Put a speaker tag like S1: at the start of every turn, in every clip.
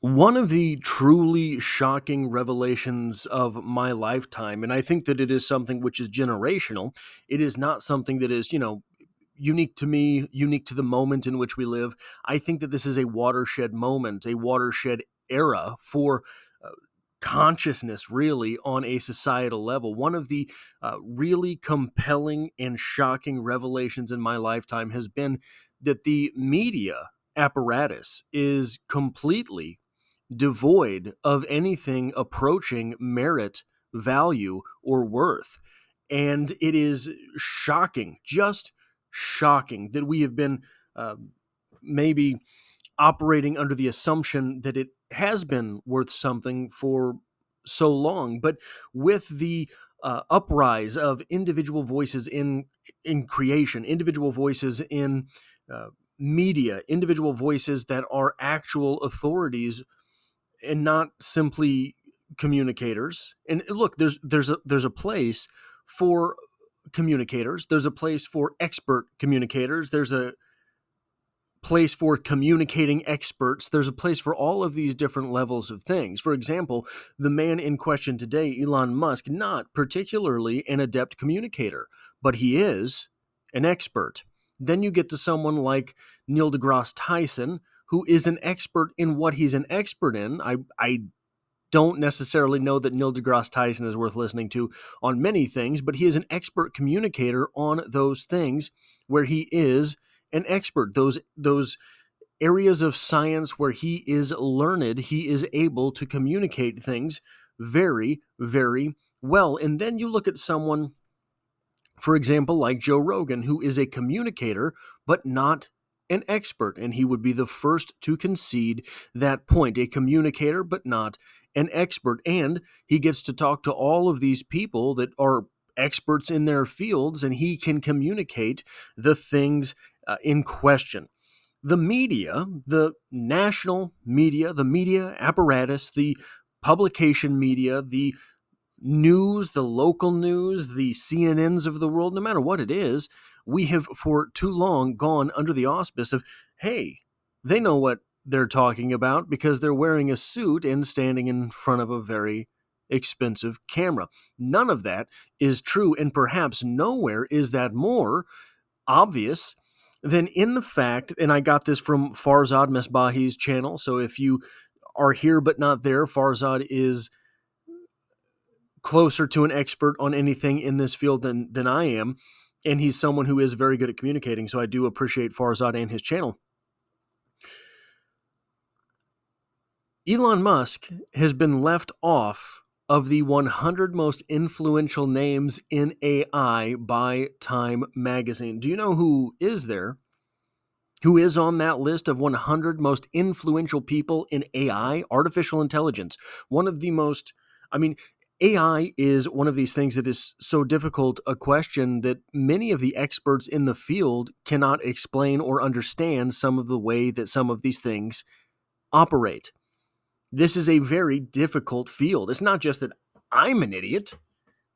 S1: One of the truly shocking revelations of my lifetime, and I think that it is something which is generational. It is not something that is, unique to me, unique to the moment in which we live. I think that this is a watershed moment, a watershed era for uh, consciousness, really, on a societal level. One of the really compelling and shocking revelations in my lifetime has been that the media apparatus is completely devoid of anything approaching merit, value, or worth. And it is shocking, just shocking, that we have been uh, maybe operating under the assumption that it has been worth something for so long. But with the uprise of individual voices in creation, individual voices in uh, media, individual voices that are actual authorities and not simply communicators. And look, there's a place for communicators. There's a place for expert communicators. There's a place for communicating experts. There's a place for all of these different levels of things. For example, the man in question today, Elon Musk, not particularly an adept communicator, but he is an expert. Then you get to someone like Neil deGrasse Tyson, who is an expert in what he's an expert in. I don't necessarily know that Neil deGrasse Tyson is worth listening to on many things, but he is an expert communicator on those things where he is an expert. Those areas of science where he is learned, he is able to communicate things very, very well. And then you look at someone, for example, like Joe Rogan, who is a communicator, but not an expert. And he would be the first to concede that point, a communicator, but not an expert. And he gets to talk to all of these people that are experts in their fields, and he can communicate the things in question. The media, the national media, the media apparatus, the publication media, the news, the local news, the CNNs of the world, no matter what it is, we have for too long gone under the auspice of, hey, they know what they're talking about because they're wearing a suit and standing in front of a very expensive camera. None of that is true, and perhaps nowhere is that more obvious than in the fact, and I got this from Farzad Mesbahi's channel, so if you are here but not there, Farzad is closer to an expert on anything in this field than I am, and he's someone who is very good at communicating. So I do appreciate Farzad and his channel. Elon Musk has been left off of the 100 most influential names in AI by Time Magazine. Do you know who is there? Who is on that list of 100 most influential people in AI, artificial intelligence? One of the most, I mean, AI is one of these things that is so difficult a question that many of the experts in the field cannot explain or understand some of the way that some of these things operate. This is a very difficult field. It's not just that I'm an idiot.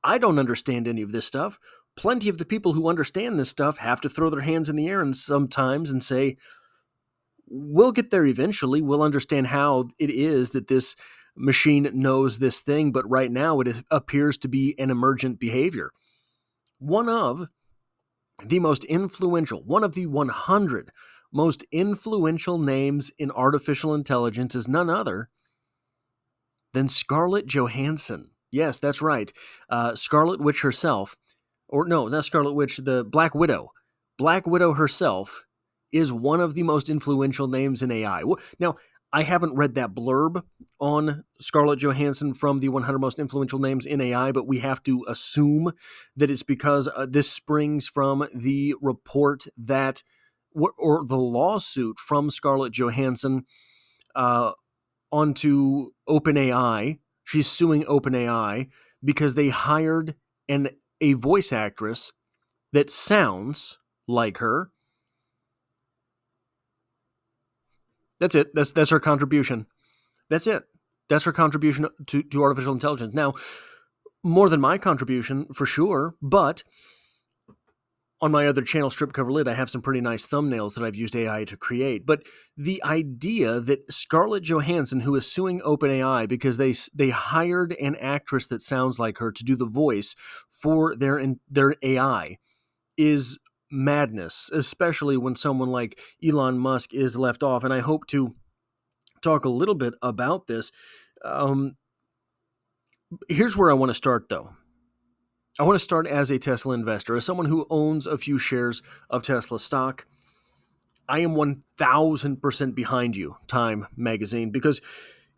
S1: I don't understand any of this stuff. Plenty of the people who understand this stuff have to throw their hands in the air and sometimes and say, we'll get there eventually. We'll understand how it is that this machine knows this thing, but right now appears to be an emergent behavior. One of the most influential, one of the 100 most influential names in artificial intelligence is none other than Scarlett Johansson. Yes, that's right. Scarlet Witch herself, or no, not Scarlet Witch, the Black Widow. Black Widow herself is one of the most influential names in AI. Now, I haven't read that blurb on Scarlett Johansson from the 100 most influential names in AI, but we have to assume that it's because this springs from the report that, or the lawsuit from Scarlett Johansson uh, onto OpenAI. She's suing OpenAI because they hired a voice actress that sounds like her. That's it. That's her contribution. That's it. That's her contribution to artificial intelligence. Now, more than my contribution for sure, but on my other channel, Strip Cover Lid, I have some pretty nice thumbnails that I've used AI to create. But the idea that Scarlett Johansson, who is suing OpenAI because they hired an actress that sounds like her to do the voice for their AI, is madness, especially when someone like Elon Musk is left off. And I hope to talk a little bit about this. Here's where I want to start, though. I want to start as a Tesla investor, as someone who owns a few shares of Tesla stock. I am 1000% behind you, Time Magazine, because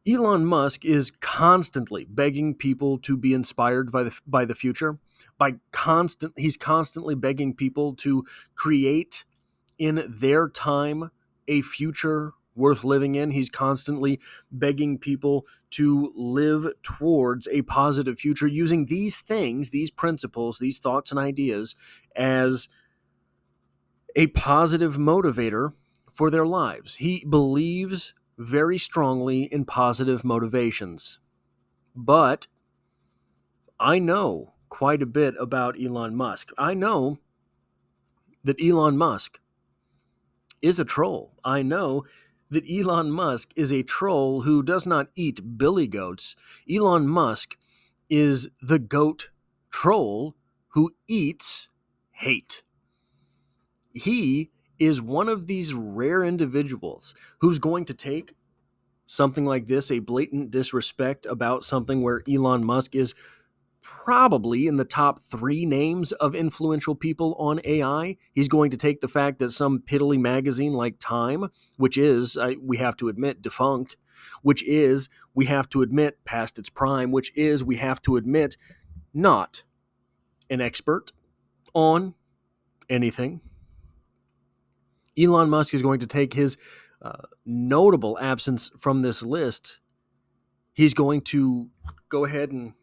S1: Elon Musk is constantly begging people to be inspired by the future. He's constantly begging people to create in their time a future worth living in. He's constantly begging people to live towards a positive future using these things, these principles, these thoughts and ideas as a positive motivator for their lives. He believes very strongly in positive motivations. But I know quite a bit about Elon Musk. I know that Elon Musk is a troll. I know that Elon Musk is a troll who does not eat billy goats. Elon Musk is the goat troll who eats hate. He is one of these rare individuals who's going to take something like this, a blatant disrespect about something where Elon Musk is probably in the top 3 names of influential people on AI. He's going to take the fact that some piddly magazine like Time, which is, we have to admit, defunct, which is, we have to admit, past its prime, which is, we have to admit, not an expert on anything. Elon Musk is going to take his notable absence from this list. He's going to go ahead and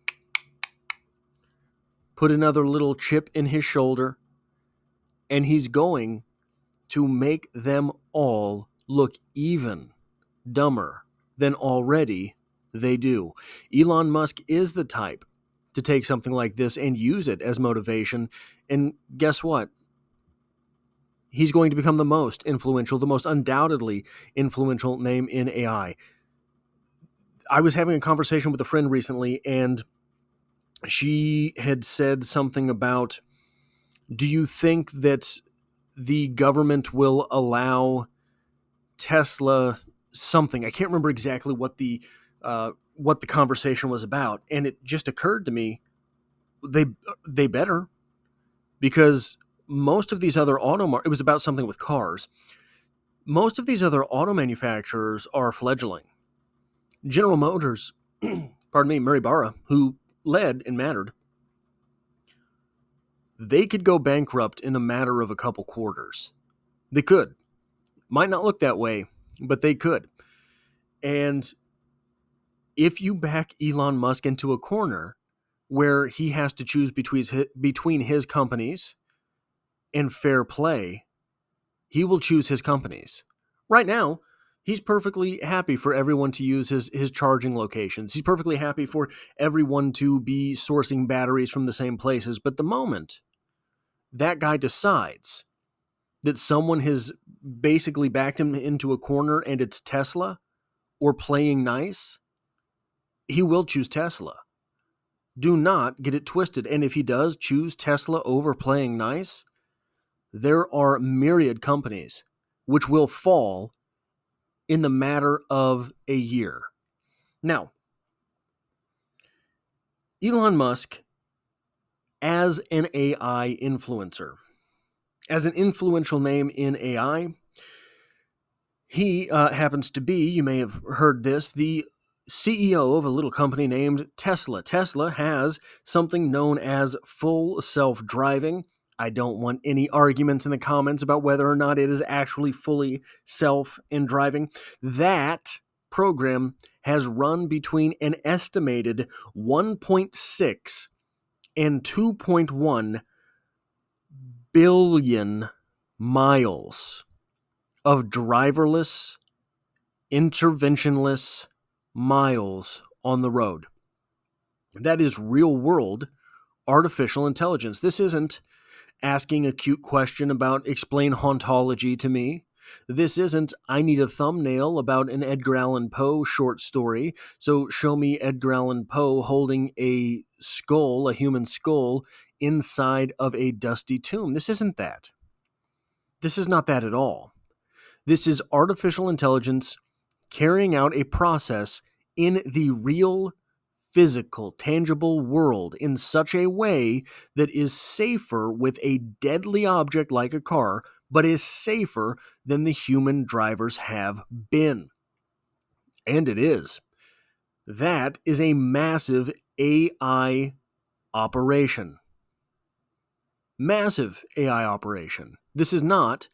S1: put another little chip in his shoulder, and he's going to make them all look even dumber than already they do. Elon Musk is the type to take something like this and use it as motivation, and guess what? He's going to become the most influential, the most undoubtedly influential name in AI. I was having a conversation with a friend recently, and she had said something about, do you think that the government will allow Tesla something? I can't remember exactly what the conversation was about, and it just occurred to me, they better, because most of these other it was about something with cars. Most of these other auto manufacturers are fledgling. General Motors, pardon me, Murray Barra, who led and mattered, they could go bankrupt in a matter of a couple quarters. They could. Might not look that way, but they could. And if you back Elon Musk into a corner where he has to choose between his companies and fair play, he will choose his companies. Right now, he's perfectly happy for everyone to use his charging locations. He's perfectly happy for everyone to be sourcing batteries from the same places. But the moment that guy decides that someone has basically backed him into a corner and it's Tesla or playing nice, he will choose Tesla. Do not get it twisted. And if he does choose Tesla over playing nice, there are myriad companies which will fall in the matter of a year. Now, Elon Musk, as an AI influencer, as an influential name in AI, he happens to be, you may have heard this, the CEO of a little company named Tesla. Tesla has something known as full self-driving. I don't want any arguments in the comments about whether or not it is actually fully self and driving. That program has run between an estimated 1.6 and 2.1 billion miles of driverless, interventionless miles on the road. That is real world artificial intelligence. This isn't asking a cute question about explain hauntology to me. This isn't, I need a thumbnail about an Edgar Allan Poe short story, so show me Edgar Allan Poe holding a skull, a human skull, inside of a dusty tomb. This isn't that. This is not that at all. This is artificial intelligence carrying out a process in the real, physical, tangible world in such a way that is safer with a deadly object like a car, but is safer than the human drivers have been. And it is. That is a massive AI operation. Massive AI operation. This is not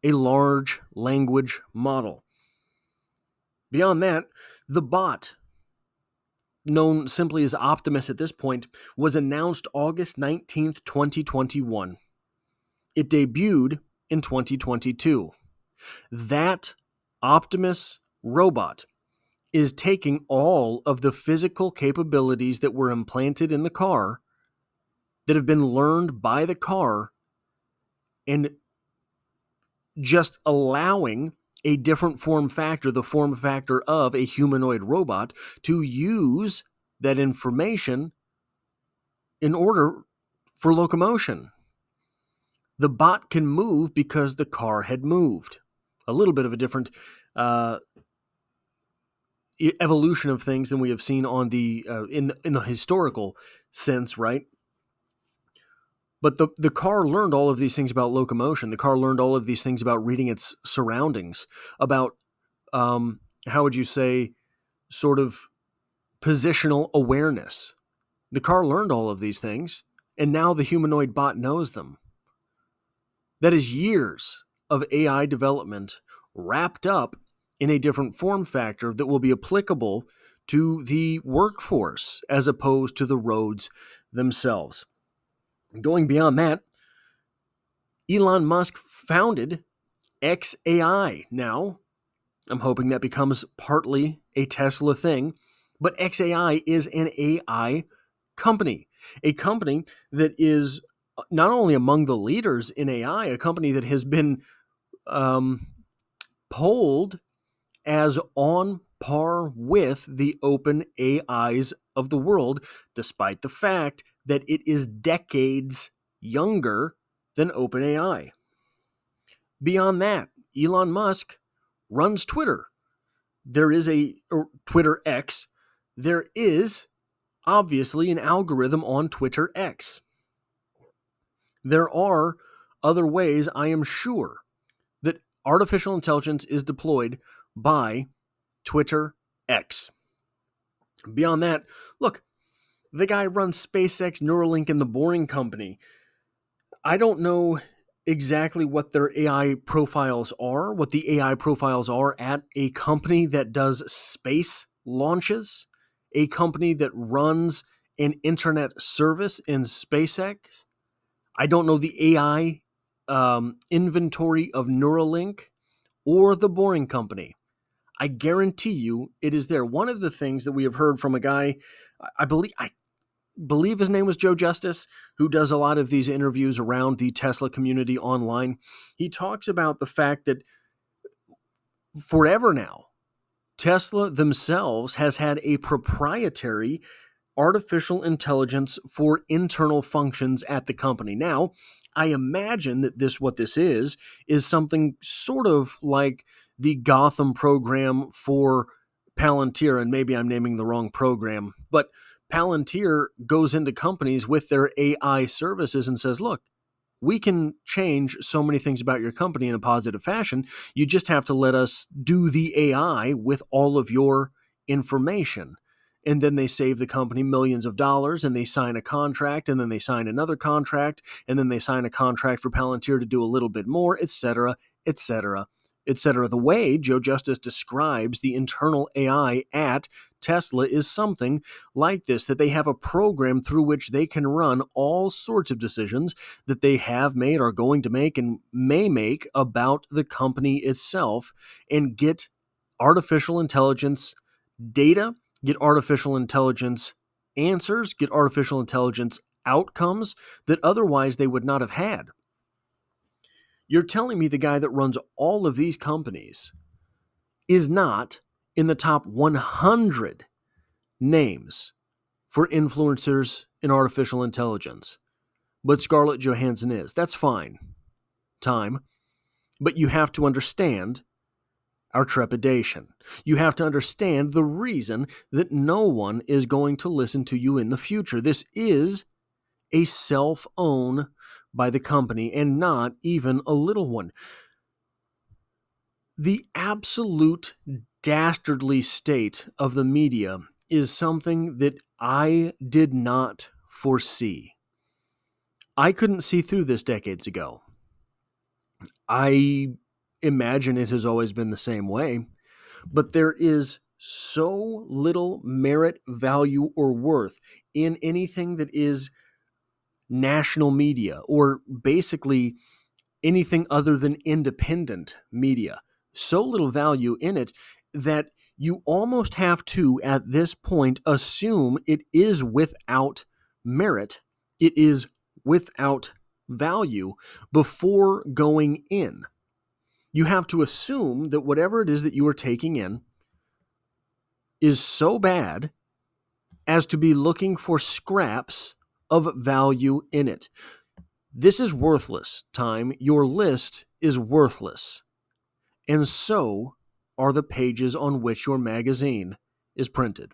S1: a large language model. Beyond that, the bot, known simply as Optimus at this point, was announced August 19th, 2021. It debuted in 2022. That Optimus robot is taking all of the physical capabilities that were implanted in the car, that have been learned by the car, and just allowing a different form factor, the form factor of a humanoid robot, to use that information in order for locomotion. The bot can move because the car had moved. A little bit of a different evolution of things than we have seen on the in the historical sense, right? But the car learned all of these things about locomotion. The car learned all of these things about reading its surroundings, about how would you say, sort of positional awareness. The car learned all of these things, and now the humanoid bot knows them. That is years of AI development wrapped up in a different form factor that will be applicable to the workforce as opposed to the roads themselves. Going beyond that, Elon Musk founded XAI. Now, I'm hoping that becomes partly a Tesla thing, but XAI is an AI company, a company that is not only among the leaders in AI, a company that has been polled as on par with the open AIs of the world, despite the fact that it is decades younger than OpenAI. Beyond that, Elon Musk runs Twitter. There is or Twitter X. There is obviously an algorithm on Twitter X. There are other ways, I am sure, that artificial intelligence is deployed by Twitter X. Beyond that, look, the guy runs SpaceX, Neuralink, and the Boring Company. I don't know exactly what their AI profiles are, what the AI profiles are at a company that does space launches, a company that runs an internet service in SpaceX. I don't know the AI inventory of Neuralink or the Boring Company. I guarantee you it is there. One of the things that we have heard from a guy, I believe his name was Joe Justice, who does a lot of these interviews around the Tesla community online. He talks about the fact that forever now, Tesla themselves has had a proprietary artificial intelligence for internal functions at the company. Now, I imagine that what this is something sort of like the Gotham program for Palantir, and maybe I'm naming the wrong program, but Palantir goes into companies with their AI services and says, look, we can change so many things about your company in a positive fashion. You just have to let us do the AI with all of your information. And then they save the company millions of dollars, and they sign a contract, and then they sign another contract, and then they sign a contract for Palantir to do a little bit more, etc., etc., etc. The way Joe Justice describes the internal AI at Tesla is something like this, that they have a program through which they can run all sorts of decisions that they have made, are going to make, and may make about the company itself, and get artificial intelligence data, get artificial intelligence answers, get artificial intelligence outcomes that otherwise they would not have had. You're telling me the guy that runs all of these companies is not in the top 100 names for influencers in artificial intelligence, but Scarlett Johansson is. That's fine. Time. But you have to understand our trepidation. You have to understand the reason that no one is going to listen to you in the future. This is a self-own by the company, and not even a little one. The absolute dastardly state of the media is something that I did not foresee. I couldn't see through this decades ago. I imagine it has always been the same way, but there is so little merit, value, or worth in anything that is national media, or basically anything other than independent media. So little value in it that you almost have to, at this point, assume it is without merit, it is without value before going in. You have to assume that whatever it is that you are taking in is so bad as to be looking for scraps of value in it. This is worthless, Time. Your list is worthless. And so are the pages on which your magazine is printed.